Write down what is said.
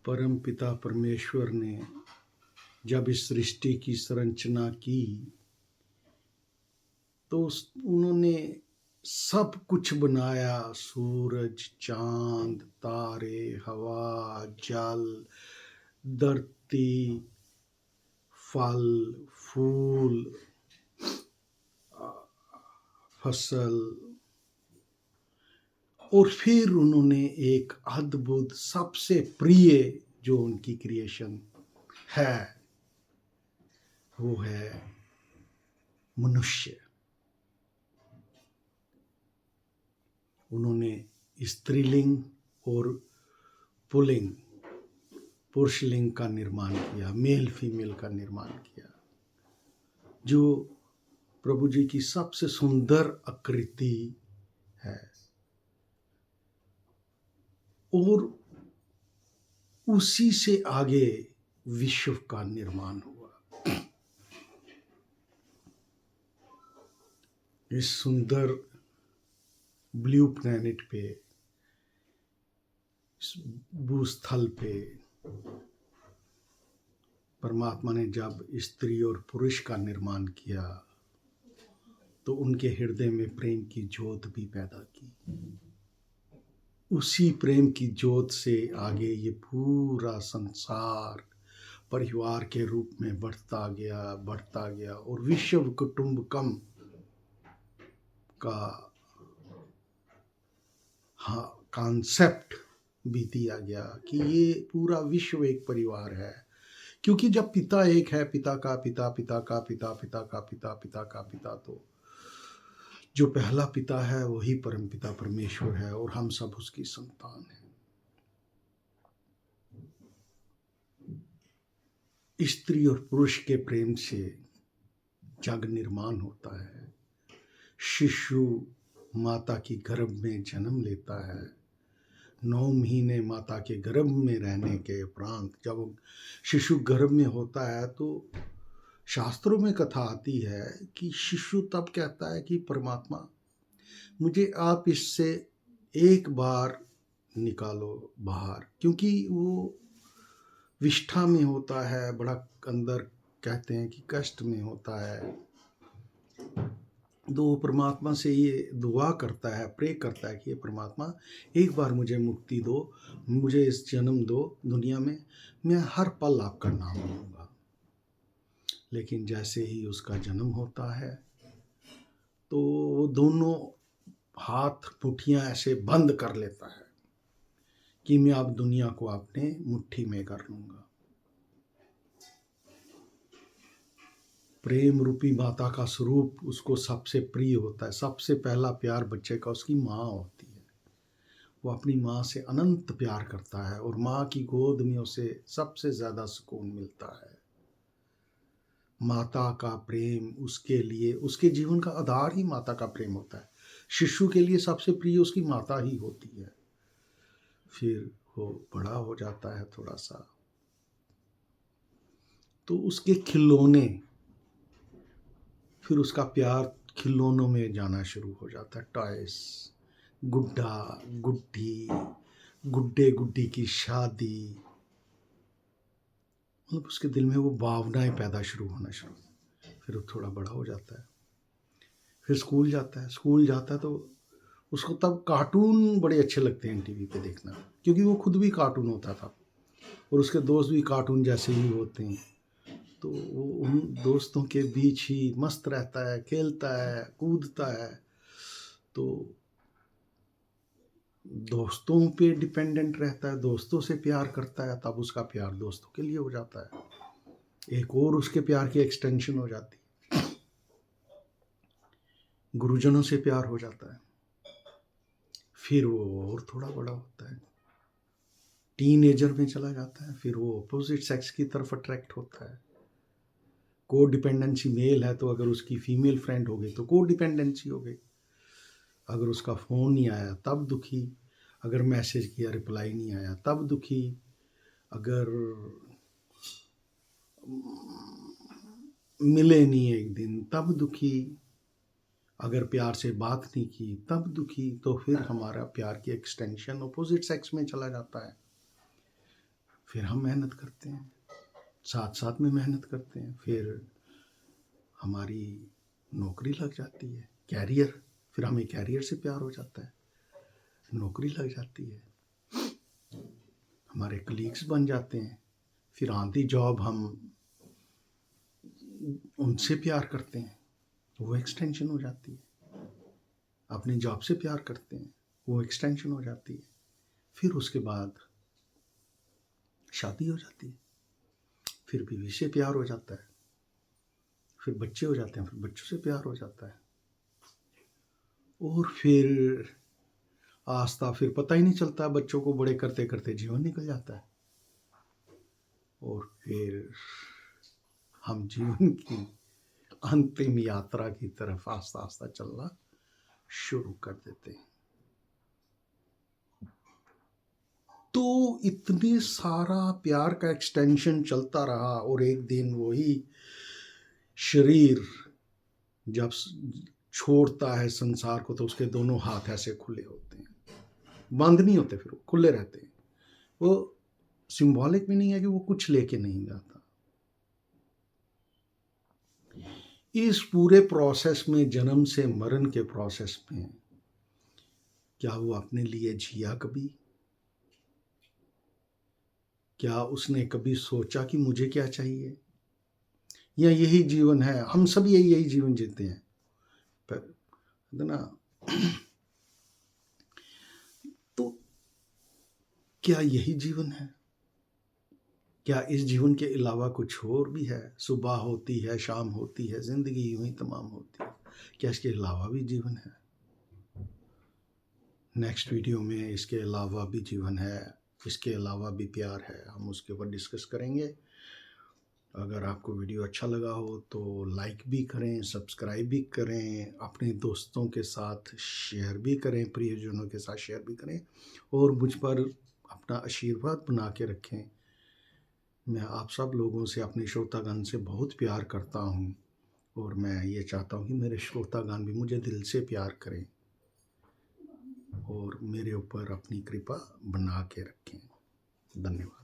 परम पिता परमेश्वर ने जब इस सृष्टि की संरचना की तो उन्होंने सब कुछ बनाया, सूरज, चांद, तारे, हवा, जल, धरती, फल, फूल, फसल, और फिर उन्होंने एक अद्भुत सबसे प्रिय जो उनकी क्रिएशन है वो है मनुष्य। उन्होंने स्त्रीलिंग और पुल्लिंग पुरुषलिंग का निर्माण किया, मेल फीमेल का निर्माण किया, जो प्रभु जी की सबसे सुंदर आकृति है। और उसी से आगे विश्व का निर्माण हुआ। इस सुंदर ब्लू प्लैनेट पे, इस भूस्थल पे परमात्मा ने जब स्त्री और पुरुष का निर्माण किया तो उनके हृदय में प्रेम की ज्योत भी पैदा की। उसी प्रेम की ज्योत से आगे ये पूरा संसार परिवार के रूप में बढ़ता गया और विश्व कुटुंबकम का कॉन्सेप्ट भी दिया गया कि ये पूरा विश्व एक परिवार है। क्योंकि जब पिता एक है, पिता का पिता, पिता का पिता, पिता का पिता, पिता का पिता, तो जो पहला पिता है वही परम पिता परमेश्वर है और हम सब उसकी संतान हैं। स्त्री और पुरुष के प्रेम से जग निर्माण होता है। शिशु माता की गर्भ में जन्म लेता है। 9 महीने माता के गर्भ में रहने के उपरांत जब शिशु गर्भ में होता है तो शास्त्रों में कथा आती है कि शिशु तब कहता है कि परमात्मा मुझे आप इससे एक बार निकालो बाहर, क्योंकि वो विष्ठा में होता है, बड़ा अंदर कहते हैं कि कष्ट में होता है। तो परमात्मा से ये दुआ करता है, प्रे करता है कि ये परमात्मा एक बार मुझे मुक्ति दो, मुझे इस जन्म दो दुनिया में, मैं हर पल आपका नाम लूँगा। लेकिन जैसे ही उसका जन्म होता है तो वो दोनों हाथ मुट्ठियाँ ऐसे बंद कर लेता है कि मैं अब दुनिया को अपने मुट्ठी में कर लूँगा। प्रेम रूपी माता का स्वरूप उसको सबसे प्रिय होता है। सबसे पहला प्यार बच्चे का उसकी माँ होती है। वो अपनी माँ से अनंत प्यार करता है और माँ की गोद में उसे सबसे ज़्यादा सुकून मिलता है। माता का प्रेम उसके लिए, उसके जीवन का आधार ही माता का प्रेम होता है। शिशु के लिए सबसे प्रिय उसकी माता ही होती है। फिर वो बड़ा हो जाता है थोड़ा सा तो उसके खिलौने, फिर उसका प्यार खिलौनों में जाना शुरू हो जाता है। टॉयस, गुड्डा गुड्डी, गुड्डे गुड्डी की शादी, मतलब उसके दिल में वो भावनाएं पैदा शुरू होना शुरू। फिर वो थोड़ा बड़ा हो जाता है, फिर स्कूल जाता है। स्कूल जाता है तो उसको तब कार्टून बड़े अच्छे लगते हैं टीवी पे देखना, क्योंकि वो खुद भी कार्टून होता था और उसके दोस्त भी कार्टून जैसे ही होते हैं। तो वो उन दोस्तों के बीच ही मस्त रहता है, खेलता है, कूदता है। तो दोस्तों पे डिपेंडेंट रहता है, दोस्तों से प्यार करता है, तब उसका प्यार दोस्तों के लिए हो जाता है। एक और उसके प्यार की एक्सटेंशन हो जाती है, गुरुजनों से प्यार हो जाता है। फिर वो और थोड़ा बड़ा होता है, टीनेजर में चला जाता है, फिर वो अपोजिट सेक्स की तरफ अट्रैक्ट होता है। को डिपेंडेंसी मेल है तो अगर उसकी फीमेल फ्रेंड हो गई तो को डिपेंडेंसी हो गई। अगर उसका फ़ोन नहीं आया तब दुखी, अगर मैसेज किया रिप्लाई नहीं आया तब दुखी, अगर मिले नहीं एक दिन तब दुखी, अगर प्यार से बात नहीं की तब दुखी। तो फिर हमारा प्यार की एक्सटेंशन अपोजिट सेक्स में चला जाता है। फिर हम मेहनत करते हैं, साथ साथ में मेहनत करते हैं, फिर हमारी नौकरी लग जाती है, कैरियर, फिर हमें कैरियर से प्यार हो जाता है, नौकरी लग जाती है, हमारे कलीग्स बन जाते हैं, फिर आती जॉब हम उनसे प्यार करते हैं, वो एक्सटेंशन हो जाती है, अपनी जॉब से प्यार करते हैं, वो एक्सटेंशन हो जाती है, फिर उसके बाद शादी हो जाती है, फिर बीवी से प्यार हो जाता है, फिर बच्चे हो जाते हैं, फिर बच्चों से प्यार हो जाता है, और फिर आस्था, फिर पता ही नहीं चलता, बच्चों को बड़े करते करते जीवन निकल जाता है, और फिर हम जीवन की अंतिम यात्रा की तरफ आस्ता आस्ता चलना शुरू कर देते हैं। तो इतने सारा प्यार का एक्सटेंशन चलता रहा, और एक दिन वही शरीर जब छोड़ता है संसार को, तो उसके दोनों हाथ ऐसे खुले होते हैं, बंद नहीं होते, फिर वो खुले रहते हैं। वो सिंबॉलिक भी नहीं है कि वो कुछ लेके नहीं जाता। इस पूरे प्रोसेस में, जन्म से मरण के प्रोसेस में, क्या वो अपने लिए जिया कभी? क्या उसने कभी सोचा कि मुझे क्या चाहिए, या यही जीवन है? हम सब यही जीवन जीते हैं, पर ना, तो क्या यही जीवन है? क्या इस जीवन के अलावा कुछ और भी है? सुबह होती है, शाम होती है, जिंदगी यूं ही तमाम होती है, क्या इसके अलावा भी जीवन है? नेक्स्ट वीडियो में इसके अलावा भी जीवन है, इसके अलावा भी प्यार है, हम उसके ऊपर डिस्कस करेंगे। अगर आपको वीडियो अच्छा लगा हो तो लाइक भी करें, सब्सक्राइब भी करें, अपने दोस्तों के साथ शेयर भी करें, प्रियजनों के साथ शेयर भी करें, और मुझ पर अपना आशीर्वाद बना के रखें। मैं आप सब लोगों से, अपने श्रोतागण से बहुत प्यार करता हूँ, और मैं ये चाहता हूँ कि मेरे श्रोतागण भी मुझे दिल से प्यार करें और मेरे ऊपर अपनी कृपा बना के रखें। धन्यवाद।